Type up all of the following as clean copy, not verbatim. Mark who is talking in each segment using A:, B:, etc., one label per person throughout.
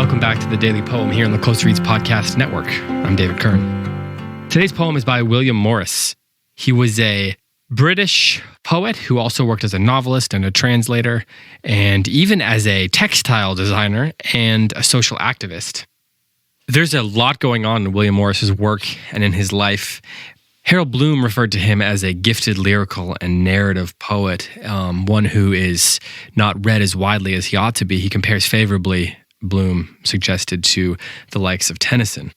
A: Welcome back to the Daily Poem here on the Close Reads Podcast Network. I'm David Kern. Today's poem is by William Morris. He was a British poet who also worked as a novelist and a translator, and even as a textile designer and a social activist. There's a lot going on in William Morris's work and in his life. Harold Bloom referred to him as a gifted lyrical and narrative poet, one who is not read as widely as he ought to be. He compares favorably, Bloom suggested, to the likes of Tennyson.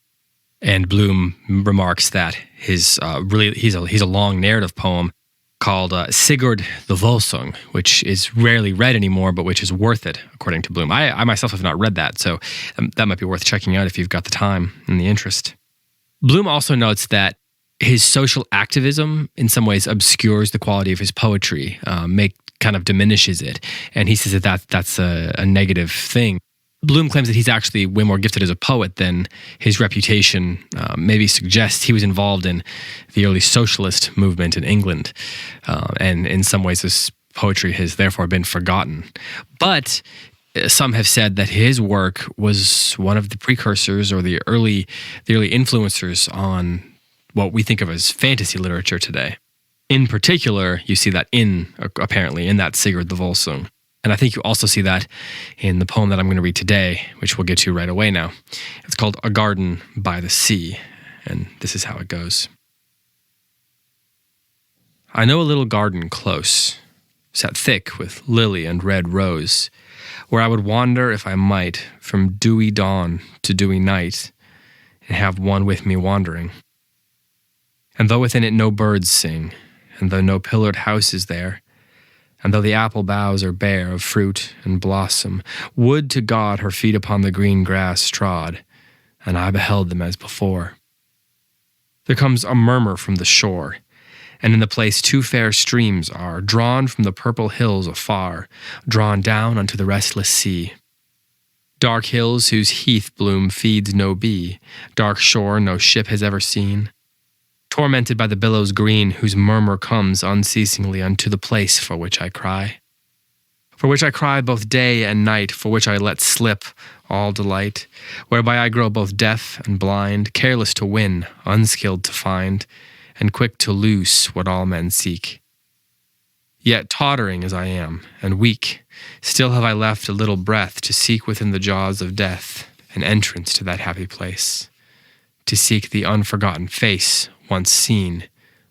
A: And Bloom remarks that he's a long narrative poem called Sigurd the Volsung, which is rarely read anymore, but which is worth it, according to Bloom. I myself have not read that, so that might be worth checking out if you've got the time and the interest. Bloom also notes that his social activism in some ways obscures the quality of his poetry, kind of diminishes it, and he says that's a negative thing. Bloom claims that he's actually way more gifted as a poet than his reputation maybe suggests. He was involved in the early socialist movement in England, and in some ways his poetry has therefore been forgotten. But some have said that his work was one of the precursors or the early influencers on what we think of as fantasy literature today. In particular, you see that apparently in that Sigurd the Volsung. And I think you also see that in the poem that I'm going to read today, which we'll get to right away now. It's called A Garden by the Sea, and this is how it goes. I know a little garden close, set thick with lily and red rose, where I would wander if I might from dewy dawn to dewy night, and have one with me wandering. And though within it no birds sing, and though no pillared house is there, and though the apple boughs are bare of fruit and blossom, would to God her feet upon the green grass trod, and I beheld them as before. There comes a murmur from the shore, and in the place two fair streams are, drawn from the purple hills afar, drawn down unto the restless sea. Dark hills whose heath bloom feeds no bee, dark shore no ship has ever seen, tormented by the billows green, whose murmur comes unceasingly unto the place for which I cry. For which I cry both day and night, for which I let slip all delight, whereby I grow both deaf and blind, careless to win, unskilled to find, and quick to loose what all men seek. Yet tottering as I am, and weak, still have I left a little breath to seek within the jaws of death an entrance to that happy place, to seek the unforgotten face once seen,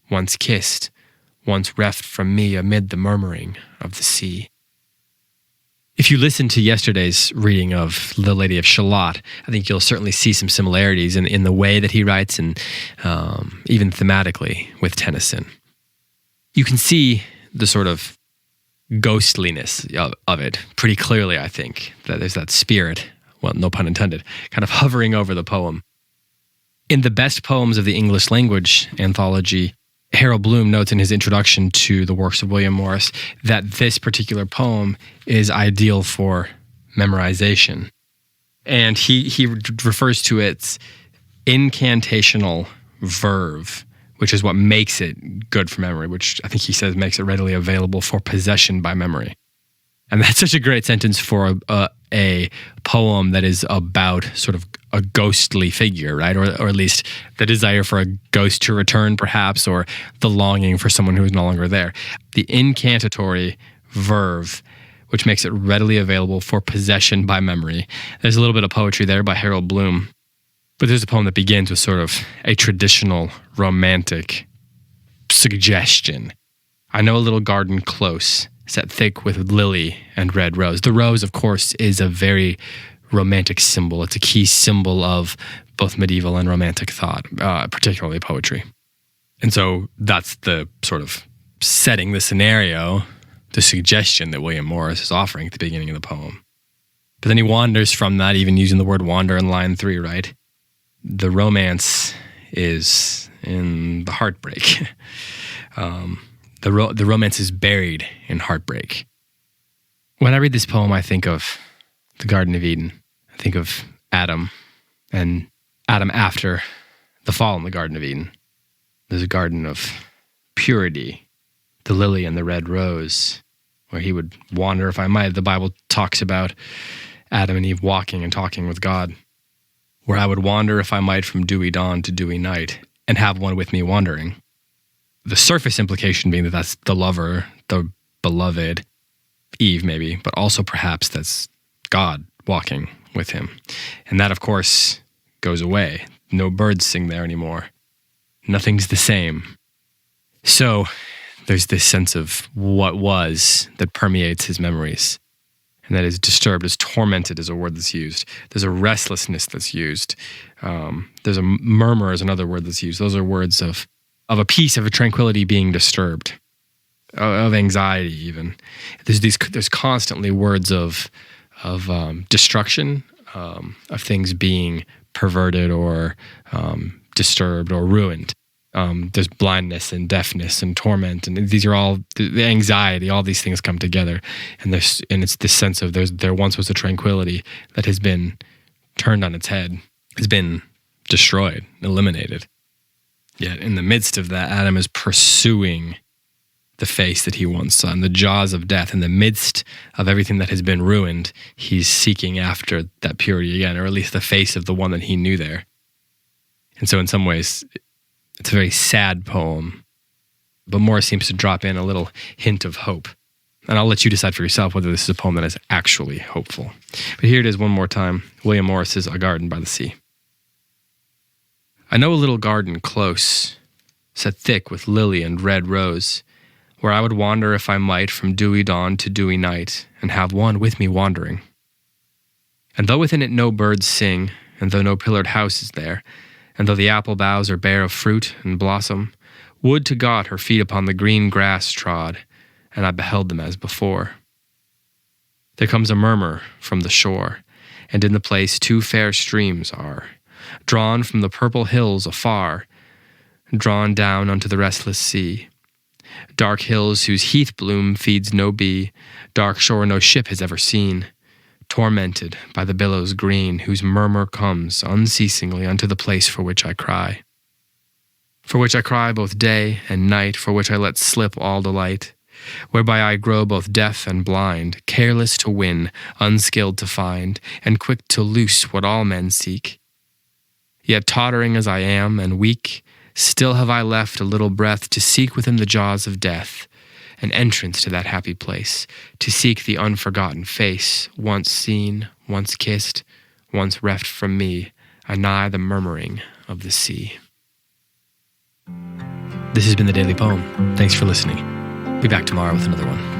A: once kissed, once reft from me amid the murmuring of the sea. If you listen to yesterday's reading of The Lady of Shalott, I think you'll certainly see some similarities in the way that he writes and even thematically with Tennyson. You can see the sort of ghostliness of it pretty clearly, I think, that there's that spirit, well, no pun intended, kind of hovering over the poem. In the Best Poems of the English Language anthology, Harold Bloom notes in his introduction to the works of William Morris that this particular poem is ideal for memorization. And he refers to its incantational verve, which is what makes it good for memory, which I think he says makes it readily available for possession by memory. And that's such a great sentence for a poem that is about sort of a ghostly figure, right? Or at least the desire for a ghost to return, perhaps, or the longing for someone who is no longer there. The incantatory verve, which makes it readily available for possession by memory. There's a little bit of poetry there by Harold Bloom, but there's a poem that begins with sort of a traditional romantic suggestion. I know a little garden close, set thick with lily and red rose. The rose, of course, is a very romantic symbol. It's a key symbol of both medieval and romantic thought, particularly poetry. And so that's the sort of setting the scenario, the suggestion that William Morris is offering at the beginning of the poem. But then he wanders from that, even using the word wander in line 3, right? The romance is in the heartbreak. The romance is buried in heartbreak. When I read this poem, I think of the Garden of Eden. I think of Adam and Adam after the fall in the Garden of Eden. There's a garden of purity, the lily and the red rose, where he would wander if I might. The Bible talks about Adam and Eve walking and talking with God, where I would wander if I might from dewy dawn to dewy night, and have one with me wandering. The surface implication being that that's the lover, the beloved, Eve maybe, but also perhaps that's God walking with him. And that, of course, goes away. No birds sing there anymore. Nothing's the same. So there's this sense of what was that permeates his memories, and that is disturbed, is tormented is a word that's used. There's a restlessness that's used. There's a murmur is another word that's used. Those are words of a peace, of a tranquility being disturbed, of anxiety even. There's constantly words of destruction, of things being perverted or disturbed or ruined. There's blindness and deafness and torment, and these are all the anxiety. All these things come together, and it's this sense of there once was a tranquility that has been turned on its head, has been destroyed, eliminated. Yet in the midst of that, Adam is pursuing the face that he once saw in the jaws of death. In the midst of everything that has been ruined, he's seeking after that purity again, or at least the face of the one that he knew there. And so in some ways, it's a very sad poem, but Morris seems to drop in a little hint of hope. And I'll let you decide for yourself whether this is a poem that is actually hopeful. But here it is one more time. William Morris's A Garden by the Sea. I know a little garden close, set thick with lily and red rose, where I would wander if I might from dewy dawn to dewy night, and have one with me wandering. And though within it no birds sing, and though no pillared house is there, and though the apple boughs are bare of fruit and blossom, would to God her feet upon the green grass trod, and I beheld them as before. There comes a murmur from the shore, and in the place two fair streams are, drawn from the purple hills afar, drawn down unto the restless sea. Dark hills whose heath bloom feeds no bee, dark shore no ship has ever seen, tormented by the billows green, whose murmur comes unceasingly unto the place for which I cry. For which I cry both day and night, for which I let slip all delight, whereby I grow both deaf and blind, careless to win, unskilled to find, and quick to loose what all men seek. Yet tottering as I am and weak, still have I left a little breath to seek within the jaws of death, an entrance to that happy place, to seek the unforgotten face, once seen, once kissed, once reft from me, anigh the murmuring of the sea. This has been The Daily Poem. Thanks for listening. Be back tomorrow with another one.